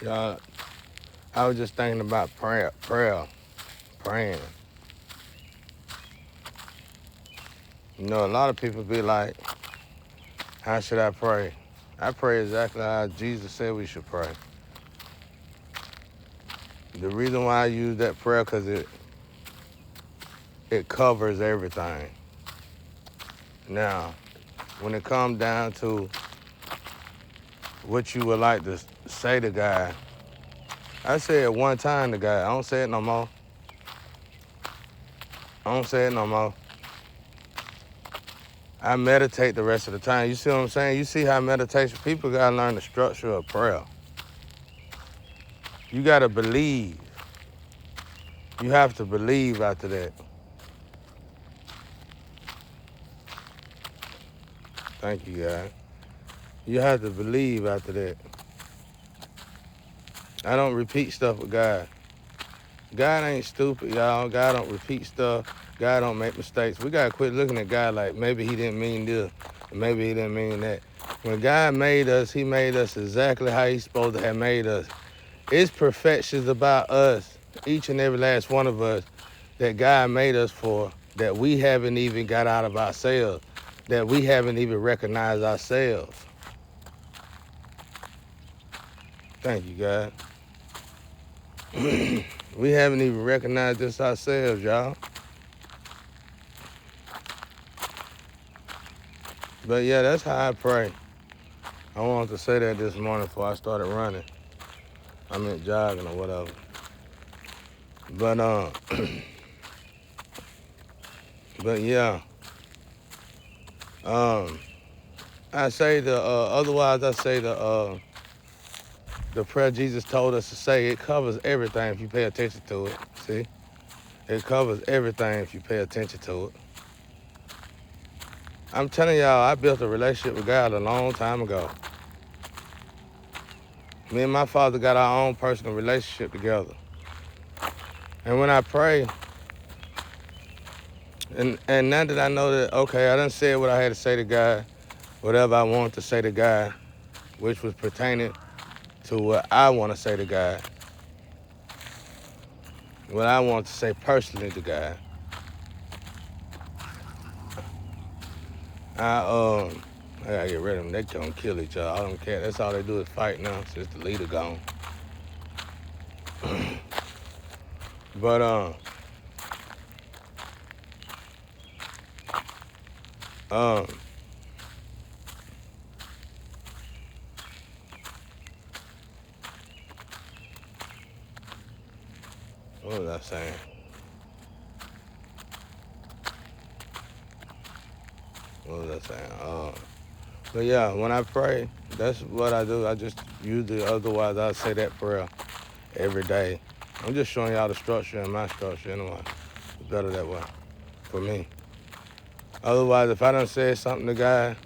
Y'all, I was just thinking about praying. You know, a lot of people be like, how should I pray? I pray exactly how Jesus said we should pray. The reason why I use that prayer, because it covers everything. Now, when it comes down to what you would like to say to God, I say it one time to God. I don't say it no more. I don't say it no more. I meditate the rest of the time. You see what I'm saying? You see how meditation, people gotta learn the structure of prayer. You gotta believe. You have to believe after that. Thank you, God. You have to believe after that. I don't repeat stuff with God. God ain't stupid, y'all. God don't repeat stuff. God don't make mistakes. We gotta quit looking at God like maybe he didn't mean this, maybe he didn't mean that. When God made us, he made us exactly how he's supposed to have made us. It's perfections about us, each and every last one of us, that God made us for, that we haven't even got out of ourselves, that we haven't even recognized ourselves. Thank you, God. We haven't even recognized this ourselves, y'all. But yeah, that's how I pray. I wanted to say that this morning before I started running. I meant jogging or whatever. But but yeah. I say otherwise I say the prayer Jesus told us to say. It covers everything if you pay attention to it. See? It covers everything if you pay attention to it. I'm telling y'all, I built a relationship with God a long time ago. Me and my father got our own personal relationship together. And when I pray, and now that I know that, okay, I done said what I had to say to God, whatever I wanted to say to God, which was pertaining to what I want to say to God, what I want to say personally to God. I gotta get rid of them. They gonna kill each other. I don't care. That's all they do is fight now since the leader gone. But um, what was I saying? What was I saying? But yeah, when I pray, that's what I do. I just usually, otherwise I say that prayer every day. I'm just showing y'all the structure and my structure anyway. It's better that way for me. Otherwise, if I done said something to God,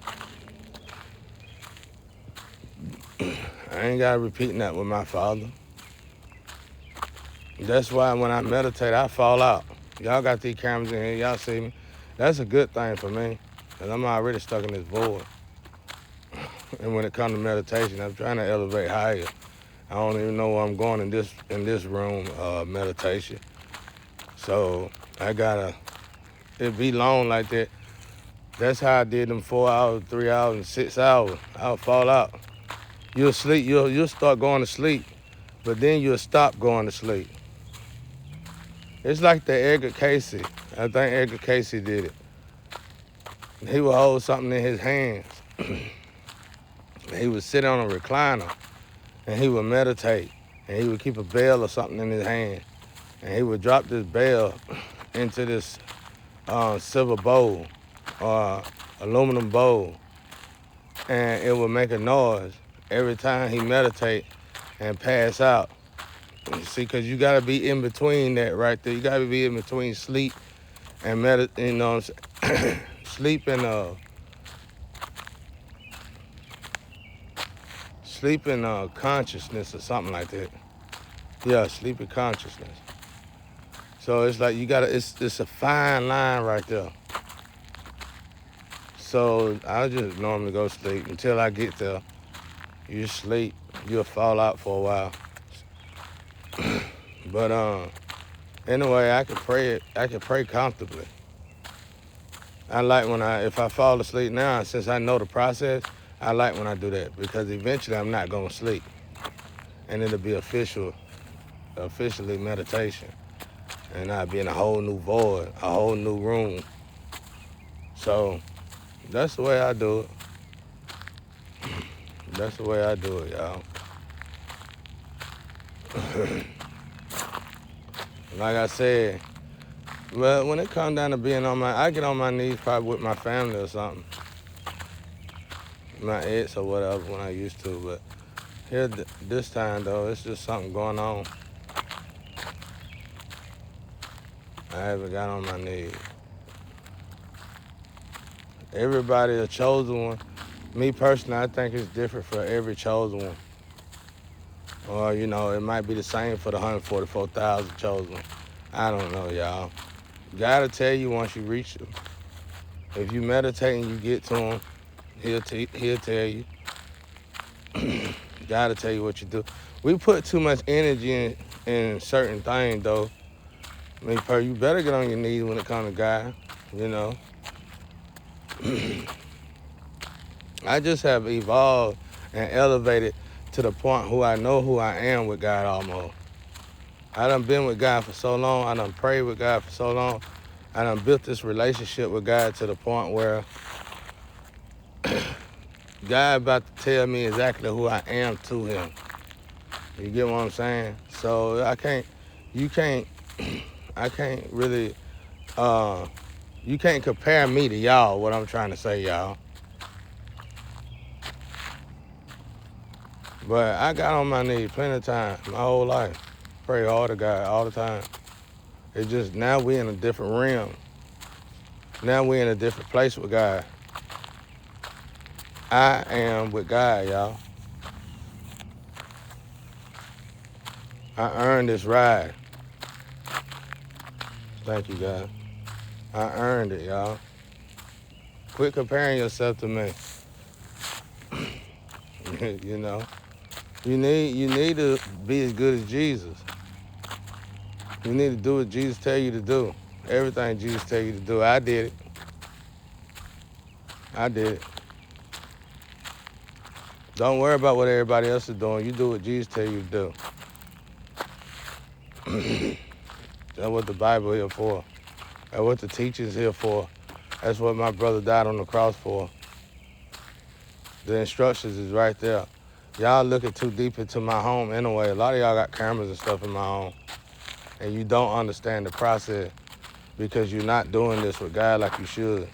I ain't gotta repeat that with my father. That's why when I meditate, I fall out. Y'all got these cameras in here, y'all see me. That's a good thing for me, because I'm already stuck in this void. And when it comes to meditation, I'm trying to elevate higher. I don't even know where I'm going in this room, meditation. So I gotta, it be long like that. That's how I did them 4 hours, 3 hours, and 6 hours. I'll fall out. You'll sleep, you'll start going to sleep, but then you'll stop going to sleep. It's like the Edgar Casey. I think Edgar Casey did it. He would hold something in his hands. He would sit on a recliner and he would meditate. And he would keep a bell or something in his hand. And he would drop this bell into this silver bowl or aluminum bowl. And it would make a noise every time he meditate and pass out. You see, because you got to be in between that right there. You got to be in between sleep and meditate, you know what I'm saying? Sleep and consciousness or something like that. Yeah, sleep and consciousness. So it's like you gotta, it's a fine line right there. So I just normally go sleep until I get there. You sleep, you'll fall out for a while. But anyway, I can pray it. I can pray comfortably. I like when if I fall asleep now, since I know the process, I like when I do that because eventually I'm not gonna sleep, and it'll be officially meditation, and I'll be in a whole new void, a whole new room. So that's the way I do it. That's the way I do it, y'all. Like I said, well, when it comes down to being I get on my knees probably with my family or something. My ex or whatever when I used to, but here this time though, it's just something going on. I haven't got on my knees. Everybody a chosen one. Me personally, I think it's different for every chosen one. Or, it might be the same for the 144,000 chosen. I don't know, y'all. Gotta tell you once you reach him. If you meditate and you get to him, he'll tell you. Gotta tell you what you do. We put too much energy in certain things, though. You better get on your knees when it comes to God, I just have evolved and elevated to the point who I know who I am with God almost. I done been with God for so long. I done prayed with God for so long. I done built this relationship with God to the point where God about to tell me exactly who I am to him. You get what I'm saying? So I can't really, you can't compare me to y'all, what I'm trying to say, y'all. But I got on my knees plenty of times, my whole life. Pray all to God all the time. It's just now we in a different realm. Now we in a different place with God. I am with God, y'all. I earned this ride. Thank you, God. I earned it, y'all. Quit comparing yourself to me. You need to be as good as Jesus. You need to do what Jesus tell you to do. Everything Jesus tell you to do. I did it. I did it. Don't worry about what everybody else is doing. You do what Jesus tell you to do. That's what the Bible here for. That's what the teaching's here for. That's what my brother died on the cross for. The instructions is right there. Y'all looking too deep into my home anyway. A lot of y'all got cameras and stuff in my home. And you don't understand the process because you're not doing this with God like you should.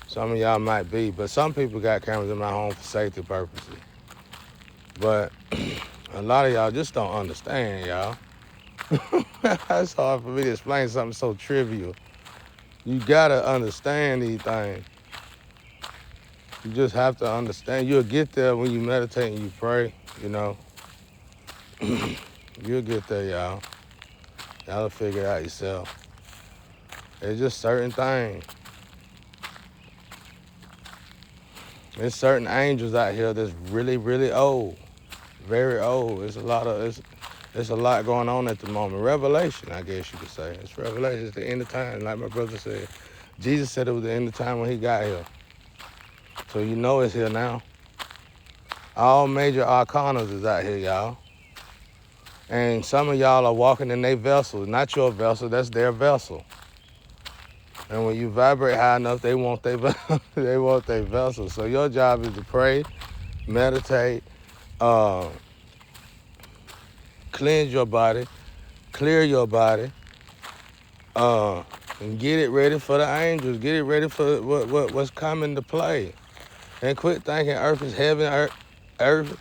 Some of y'all might be, but some people got cameras in my home for safety purposes. But a lot of y'all just don't understand, y'all. It's hard for me to explain something so trivial. You gotta understand these things. You just have to understand. You'll get there when you meditate and you pray, You'll get there, y'all. Y'all figure it out yourself. It's just certain things. There's certain angels out here that's really, really old. Very old. It's a lot going on at the moment. Revelation, I guess you could say. It's revelation. It's the end of time, like my brother said. Jesus said it was the end of time when he got here. So it's here now. All major arcanas is out here, y'all. And some of y'all are walking in their vessels. Not your vessel, that's their vessel. And when you vibrate high enough, they want their vessel. So your job is to pray, meditate, cleanse your body, clear your body, and get it ready for the angels. Get it ready for what's coming to play. And quit thinking earth is heaven, earth.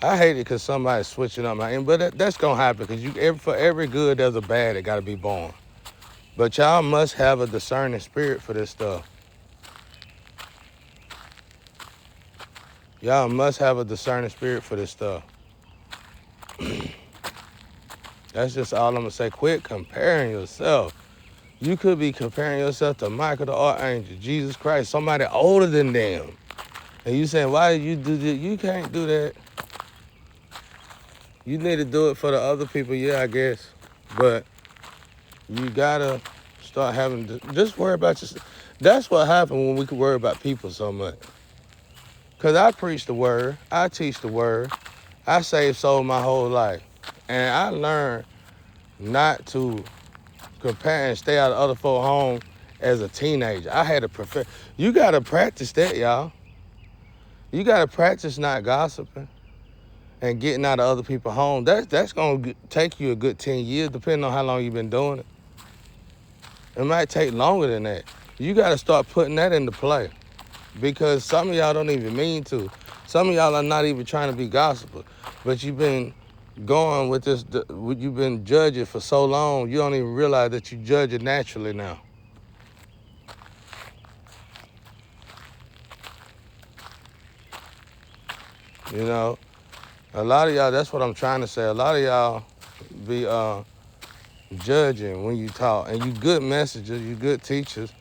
I hate it because somebody's switching up my end, but that's going to happen because for every good, there's a bad that got to be born. But y'all must have a discerning spirit for this stuff. Y'all must have a discerning spirit for this stuff. That's just all I'm going to say. Quit comparing yourself. You could be comparing yourself to Michael the Archangel, Jesus Christ, somebody older than them. And you saying, why did you do this? You can't do that. You need to do it for the other people, yeah, I guess. But you gotta start having to just worry about yourself. That's what happened when we could worry about people so much. Cause I preach the word, I teach the word, I saved soul my whole life. And I learned not to compare and stay out of other folks' home as a teenager. I had to perfect. You gotta practice that, y'all. You gotta practice not gossiping and getting out of other people's home. That's gonna take you a good 10 years, depending on how long you've been doing it. It might take longer than that. You gotta start putting that into play, because some of y'all don't even mean to. Some of y'all are not even trying to be gossipers, but you've been going with this, you've been judging for so long, you don't even realize that you judge it naturally now. You know, a lot of y'all, that's what I'm trying to say. A lot of y'all be judging when you talk, and you good messengers, you good teachers,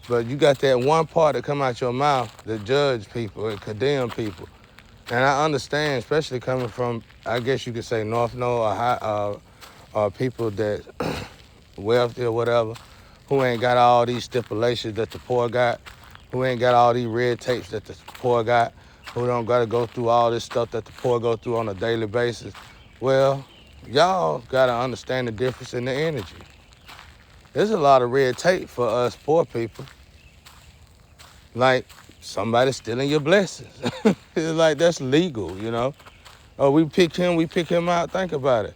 but you got that one part that come out your mouth that judge people and condemn people. And I understand, especially coming from, I guess you could say North Node or people that wealthy or whatever, who ain't got all these stipulations that the poor got, who ain't got all these red tapes that the poor got, who don't got to go through all this stuff that the poor go through on a daily basis. Well, y'all got to understand the difference in the energy. There's a lot of red tape for us poor people. Like somebody stealing your blessings. It's like that's legal, you know. Oh, we pick him out. Think about it.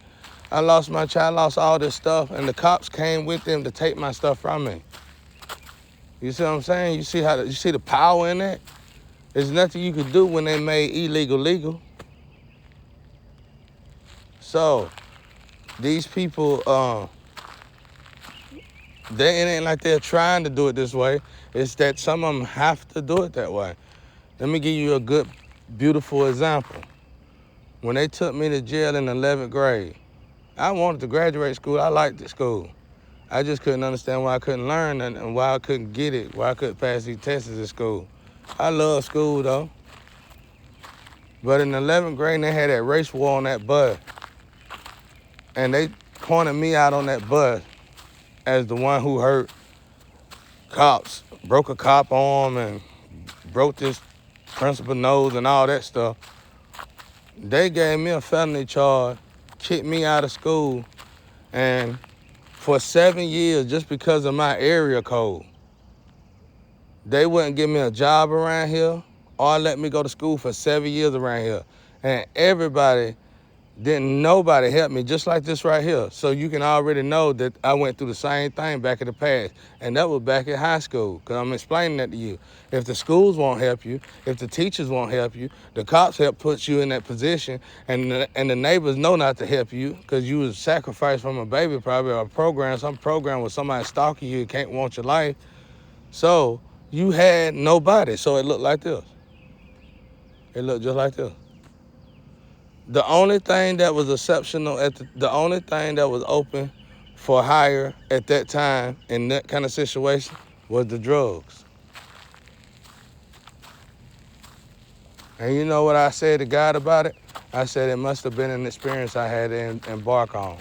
I lost my child, lost all this stuff, and the cops came with them to take my stuff from me. You see what I'm saying? You see the power in that? There's nothing you could do when they made illegal legal. So these people, it ain't like they're trying to do it this way. It's that some of them have to do it that way. Let me give you a good, beautiful example. When they took me to jail in 11th grade, I wanted to graduate school. I liked the school. I just couldn't understand why I couldn't learn and why I couldn't get it, why I couldn't pass these tests in school. I love school though. But in 11th grade, they had that race war on that bus. And they pointed me out on that bus as the one who hurt cops, broke a cop arm and broke this principal nose and all that stuff. They gave me a felony charge, kicked me out of school, and for 7 years, just because of my area code, they wouldn't give me a job around here or let me go to school for 7 years around here. And nobody helped me, just like this right here. So you can already know that I went through the same thing back in the past. And that was back in high school, because I'm explaining that to you. If the schools won't help you, if the teachers won't help you, the cops help put you in that position, and the neighbors know not to help you because you was sacrificed from a baby probably, or some program with somebody stalking you and can't want your life. So you had nobody, so it looked like this. It looked just like this. The only thing that was exceptional, the only thing that was open for hire at that time in that kind of situation was the drugs. And you know what I said to God about it? I said it must have been an experience I had to embark on.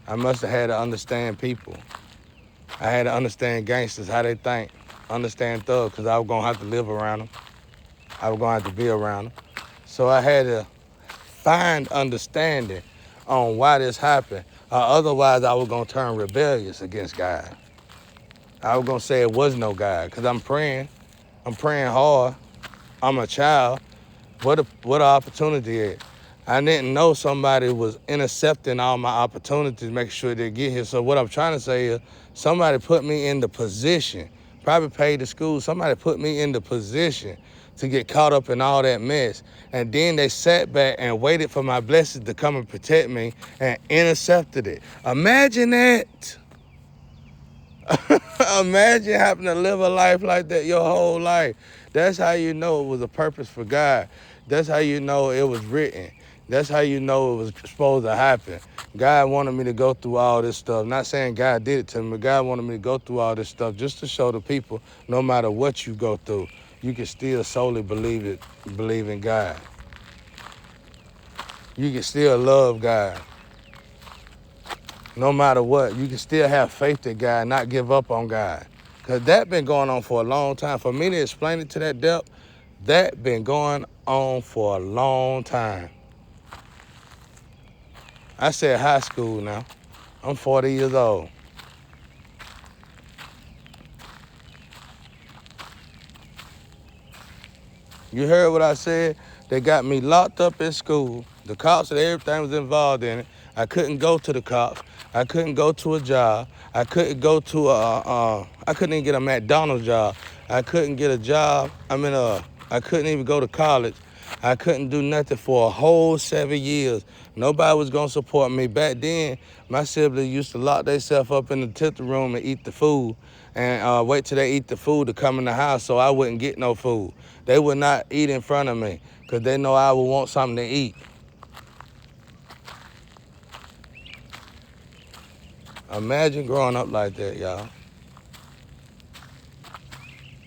I must have had to understand people. I had to understand gangsters, how they think, understand thugs, because I was going to have to live around them. I was going to have to be around them. So I had to find understanding on why this happened. Otherwise, I was going to turn rebellious against God. I was going to say it was no God, because I'm praying. I'm praying hard. I'm a child. What an opportunity is. I didn't know somebody was intercepting all my opportunities, making sure they get here. So what I'm trying to say is somebody put me in the position, probably paid the school, somebody put me in the position to get caught up in all that mess. And then they sat back and waited for my blessings to come and protect me and intercepted it. Imagine that. Imagine having to live a life like that your whole life. That's how you know it was a purpose for God. That's how you know it was written. That's how you know it was supposed to happen. God wanted me to go through all this stuff. Not saying God did it to me, but God wanted me to go through all this stuff just to show the people, no matter what you go through, you can still solely believe in God. you can still love God. No matter what, you can still have faith in God, not give up on God. Because that been going on for a long time. For me to explain it to that depth, that been going on for a long time. I said high school now. I'm 40 years old. You heard what I said? They got me locked up in school. The cops and everything was involved in it. I couldn't go to the cops. I couldn't go to a job. I couldn't go to I couldn't even get a McDonald's job. I couldn't get a job. I couldn't even go to college. I couldn't do nothing for a whole 7 years. Nobody was gonna support me. Back then, my siblings used to lock themselves up in the tipping room and eat the food and wait till they eat the food to come in the house so I wouldn't get no food. They would not eat in front of me because they know I would want something to eat. Imagine growing up like that, y'all.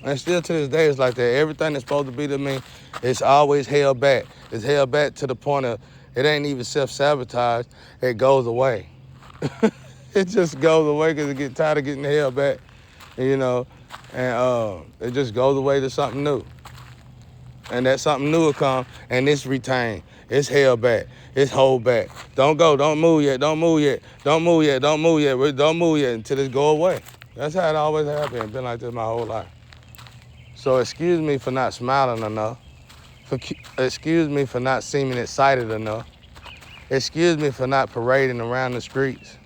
And still to this day, it's like that. Everything that's supposed to be to me, it's always held back. It's held back to the point of it ain't even self-sabotage. It goes away. It just goes away because it gets tired of getting held back, you know, and it just goes away to something new. And that something new will come, and it's retained. It's held back. It's hold back. Don't go. Don't move yet. Don't move yet. Don't move yet. Don't move yet. Don't move yet until it go away. That's how it always has been. Been like this my whole life. So excuse me for not smiling enough. Excuse me for not seeming excited enough. Excuse me for not parading around the streets.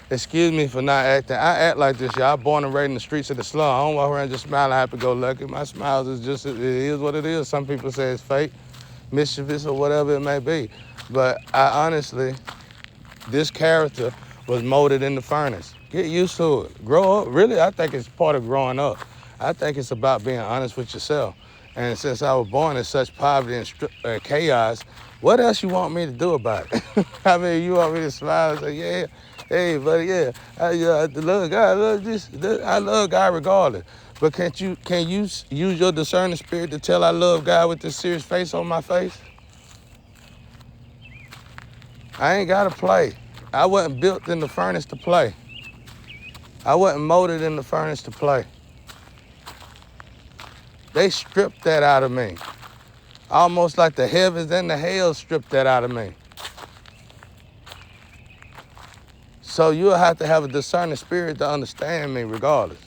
Excuse me for not acting. I act like this, y'all. I'm born and raised in the streets of the slum. I don't walk around just smiling happy-go-lucky. My smiles is just, it is what it is. Some people say it's fake, mischievous, or whatever it may be. But I honestly, this character was molded in the furnace. Get used to it. Grow up. Really, I think it's part of growing up. I think it's about being honest with yourself. And since I was born in such poverty and chaos, what else you want me to do about it? I mean, you want me to smile and say, yeah, hey, buddy, yeah, I love God, I love this, I love God regardless. But can you use your discerning spirit to tell I love God with this serious face on my face? I ain't got to play. I wasn't built in the furnace to play. I wasn't molded in the furnace to play. They stripped that out of me. Almost like the heavens and the hell stripped that out of me. So you'll have to have a discerning spirit to understand me regardless.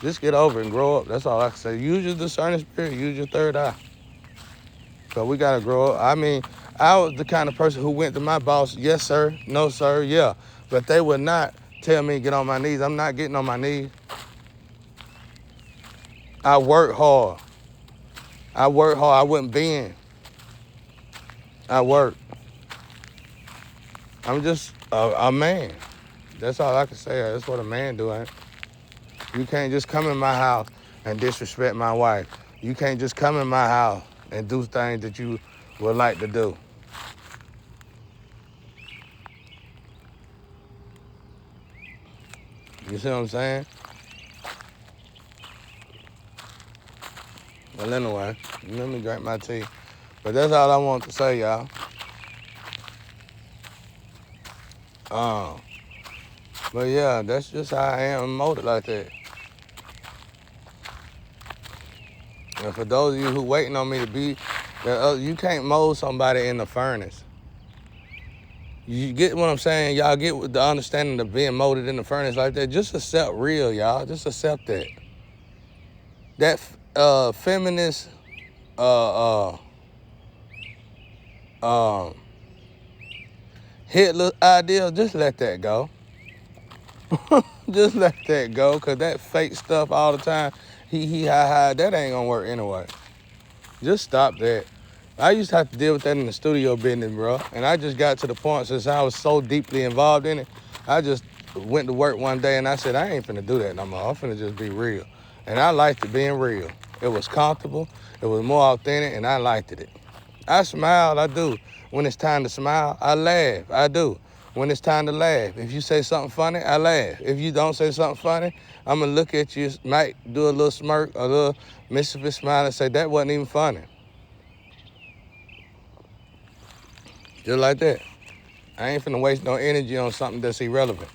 Just get over it and grow up. That's all I can say. Use your discerning spirit. Use your third eye. So we got to grow up. I mean, I was the kind of person who went to my boss, yes, sir, no, sir, yeah. But they would not tell me to get on my knees. I'm not getting on my knees. I work hard. I wouldn't bend. I work. I'm just a man. That's all I can say. That's what a man do, ain't it? You can't just come in my house and disrespect my wife. You can't just come in my house and do things that you would like to do. You see what I'm saying? Well, anyway, let me drink my tea. But that's all I want to say, y'all. But yeah, that's just how I am molded like that. And for those of you who waiting on me to be, you can't mold somebody in the furnace. You get what I'm saying? Y'all get the understanding of being molded in the furnace like that? Just accept real, y'all. Just accept that. That feminist Hitler ideal, just let that go. Just let that go, because that fake stuff all the time, he, ha, that ain't gonna work anyway. Just stop that. I used to have to deal with that in the studio business, bro. And I just got to the point, since I was so deeply involved in it, I just went to work one day and I said, I ain't finna do that no more. I'm finna just be real. And I liked it being real. It was comfortable, it was more authentic, and I liked it. I smiled, I do. When it's time to smile, I laugh, I do. When it's time to laugh, if you say something funny, I laugh. If you don't say something funny, I'm gonna look at you, might do a little smirk, a little mischievous smile and say, that wasn't even funny. Just like that. I ain't finna waste no energy on something that's irrelevant.